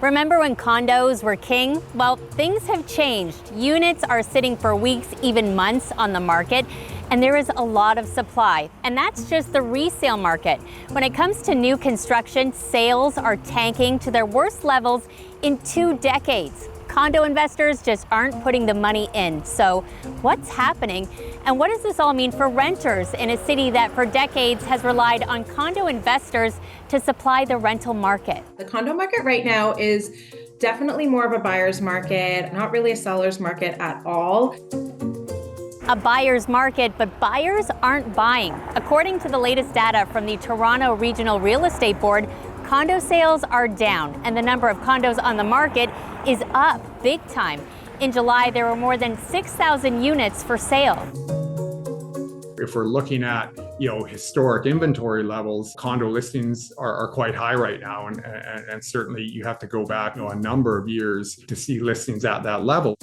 Remember when condos were king? Well, things have changed. Units are sitting for weeks, even months on the market, and there is a lot of supply. And that's just the resale market. When it comes to new construction, sales are tanking to their worst levels in 2 decades. Condo investors just aren't putting the money in. So what's happening? And what does this all mean for renters in a city that for decades has relied on condo investors to supply the rental market? The condo market right now is definitely more of a buyer's market, not really a seller's market at all. A buyer's market, but buyers aren't buying. According to the latest data from the Toronto Regional Real Estate Board, condo sales are down, and the number of condos on the market is up big time. In July, there were more than 6,000 units for sale. If we're looking at historic inventory levels, condo listings are quite high right now, and certainly you have to go back a number of years to see listings at that level.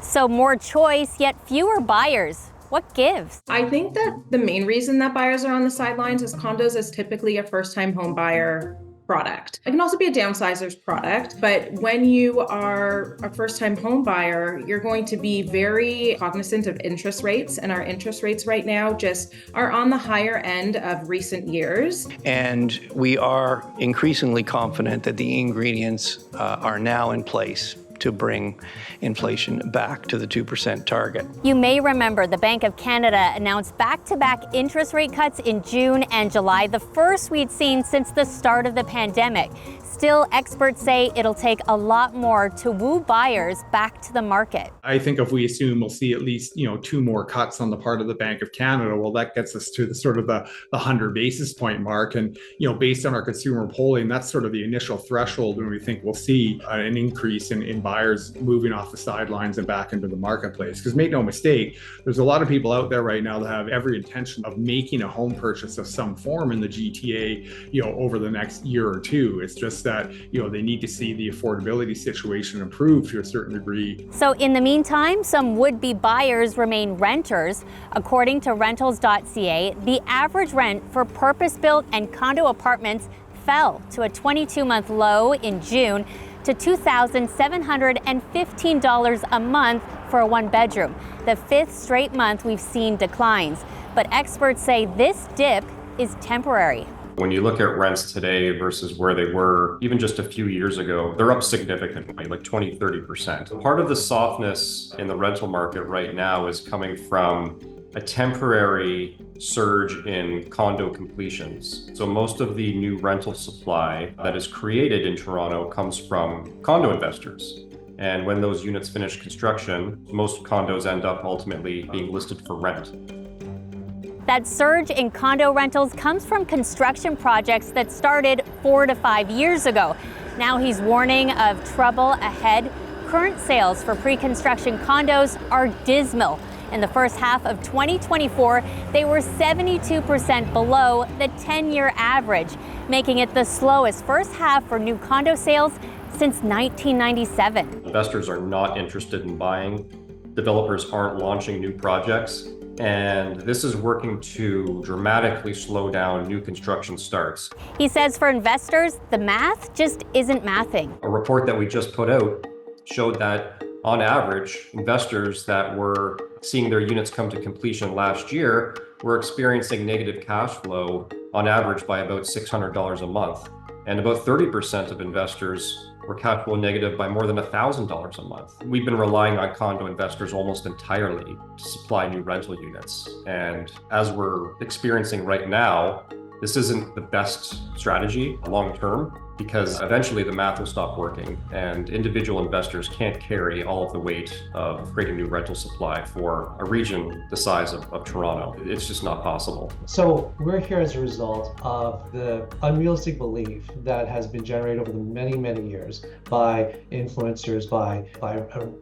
So more choice, yet fewer buyers. What gives? I think that the main reason that buyers are on the sidelines is condos is typically a first-time home buyer product. It can also be a downsizer's product, but when you are a first-time home buyer, you're going to be very cognizant of interest rates, and our interest rates right now just are on the higher end of recent years. And we are increasingly confident that the ingredients are now in place to bring inflation back to the 2% target. You may remember the Bank of Canada announced back-to-back interest rate cuts in June and July, the first we'd seen since the start of the pandemic. Still, experts say it'll take a lot more to woo buyers back to the market. I think if we assume we'll see at least 2 more cuts on the part of the Bank of Canada, well, that gets us to the sort of the 100 basis point mark. And based on our consumer polling, that's sort of the initial threshold when we think we'll see an increase in buyers moving off the sidelines and back into the marketplace. Because make no mistake, there's a lot of people out there right now that have every intention of making a home purchase of some form in the GTA, over the next year or two. It's just that they need to see the affordability situation improve to a certain degree. So in the meantime, some would-be buyers remain renters. According to rentals.ca, the average rent for purpose-built and condo apartments fell to a 22-month low in June to $2,715 a month for a 1-bedroom. The 5th straight month we've seen declines, but experts say this dip is temporary. When you look at rents today versus where they were even just a few years ago, they're up significantly, like 20-30%. Part of the softness in the rental market right now is coming from a temporary surge in condo completions. So most of the new rental supply that is created in Toronto comes from condo investors. And when those units finish construction, most condos end up ultimately being listed for rent. That surge in condo rentals comes from construction projects that started 4 to 5 years ago. Now he's warning of trouble ahead. Current sales for pre-construction condos are dismal. In the first half of 2024, they were 72% below the 10-year average, making it the slowest first half for new condo sales since 1997. Investors are not interested in buying. Developers aren't launching new projects. And this is working to dramatically slow down new construction starts. He says for investors, the math just isn't mathing. A report that we just put out showed that on average, investors that were seeing their units come to completion last year were experiencing negative cash flow on average by about $600 a month. And about 30% of investors were cash flow negative by more than $1,000 a month. We've been relying on condo investors almost entirely to supply new rental units. And as we're experiencing right now, this isn't the best strategy long term, because eventually the math will stop working and individual investors can't carry all of the weight of creating new rental supply for a region the size of Toronto. It's just not possible. So we're here as a result of the unrealistic belief that has been generated over the many years by influencers, by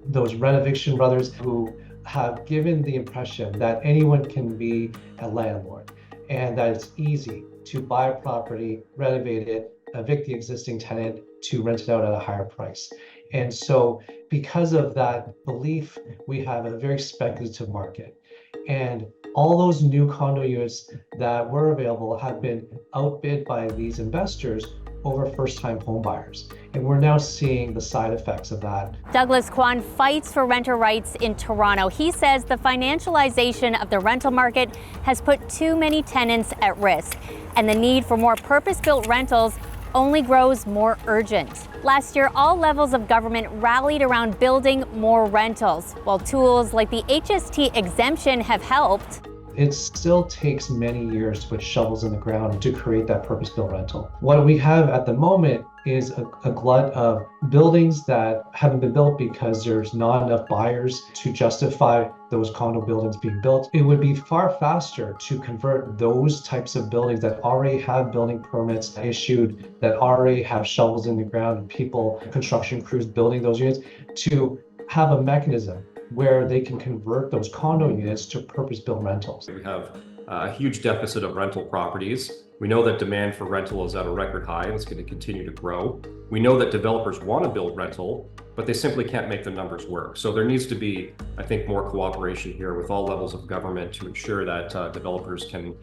those renoviction brothers who have given the impression that anyone can be a landlord and that it's easy to buy a property, renovate it, evict the existing tenant to rent it out at a higher price. And so because of that belief, we have a very speculative market. And all those new condo units that were available have been outbid by these investors over first-time home buyers. And we're now seeing the side effects of that. Douglas Kwan fights for renter rights in Toronto. He says the financialization of the rental market has put too many tenants at risk, and the need for more purpose-built rentals only grows more urgent. Last year, all levels of government rallied around building more rentals, while tools like the HST exemption have helped. It still takes many years to put shovels in the ground to create that purpose-built rental. What we have at the moment is a glut of buildings that haven't been built because there's not enough buyers to justify those condo buildings being built. It would be far faster to convert those types of buildings that already have building permits issued, that already have shovels in the ground and people, construction crews building those units, to have a mechanism where they can convert those condo units to purpose-built rentals. We have a huge deficit of rental properties. We know that demand for rental is at a record high and it's going to continue to grow. We know that developers want to build rental, but they simply can't make the numbers work. So there needs to be, I think, more cooperation here with all levels of government to ensure that developers can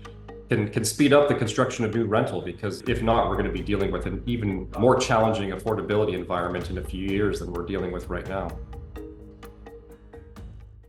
speed up the construction of new rental, because if not, we're going to be dealing with an even more challenging affordability environment in a few years than we're dealing with right now.